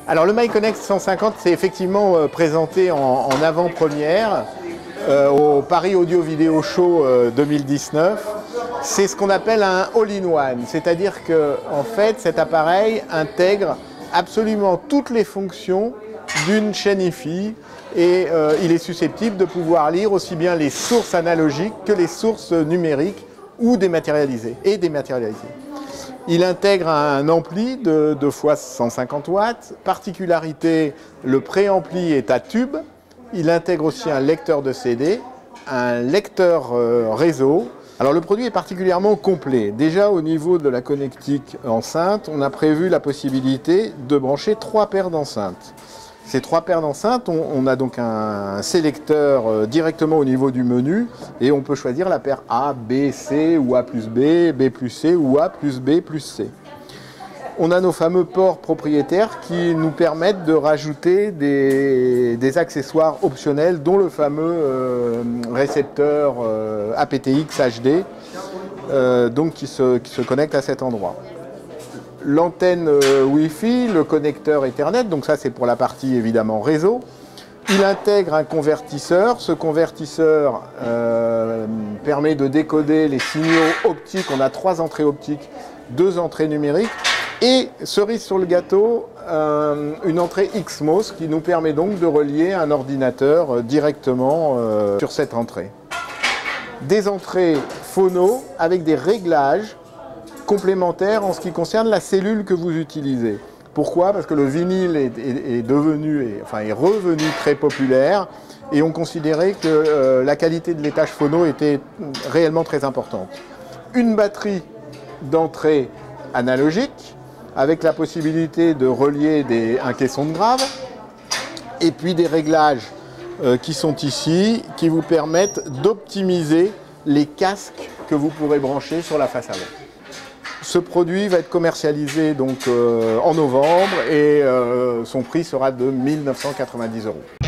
Alors le MyConnect 150, c'est effectivement présenté en avant-première au Paris Audio Video Show 2019. C'est ce qu'on appelle un all-in-one, c'est-à-dire que en fait cet appareil intègre absolument toutes les fonctions d'une chaîne hi-fi et il est susceptible de pouvoir lire aussi bien les sources analogiques que les sources numériques ou dématérialisées et dématérialisées. Il intègre un ampli de 2 fois 150 watts. Particularité, le préampli est à tube. Il intègre aussi un lecteur de CD, un lecteur réseau. Alors le produit est particulièrement complet. Déjà au niveau de la connectique enceinte, on a prévu la possibilité de brancher 3 paires d'enceintes. Ces 3 paires d'enceintes, on a donc un sélecteur directement au niveau du menu et on peut choisir la paire A, B, C ou A plus B, B plus C ou A plus B plus C. On a nos fameux ports propriétaires qui nous permettent de rajouter des accessoires optionnels, dont le fameux récepteur aptX HD donc qui se connecte à cet endroit. L'antenne Wi-Fi, le connecteur Ethernet, donc ça c'est pour la partie évidemment réseau. Il intègre un convertisseur. Ce convertisseur permet de décoder les signaux optiques. On a 3 entrées optiques, 2 entrées numériques. Et cerise sur le gâteau, une entrée XMOS qui nous permet donc de relier un ordinateur directement sur cette entrée. Des entrées phono avec des réglages complémentaires en ce qui concerne la cellule que vous utilisez. Pourquoi? Parce que le vinyle est revenu très populaire et on considérait que la qualité de l'étage phono était réellement très importante. Une batterie d'entrée analogique avec la possibilité de relier un caisson de grave et puis des réglages qui sont ici qui vous permettent d'optimiser les casques que vous pourrez brancher sur la face avant. Ce produit va être commercialisé donc en novembre et son prix sera de 1 990 €.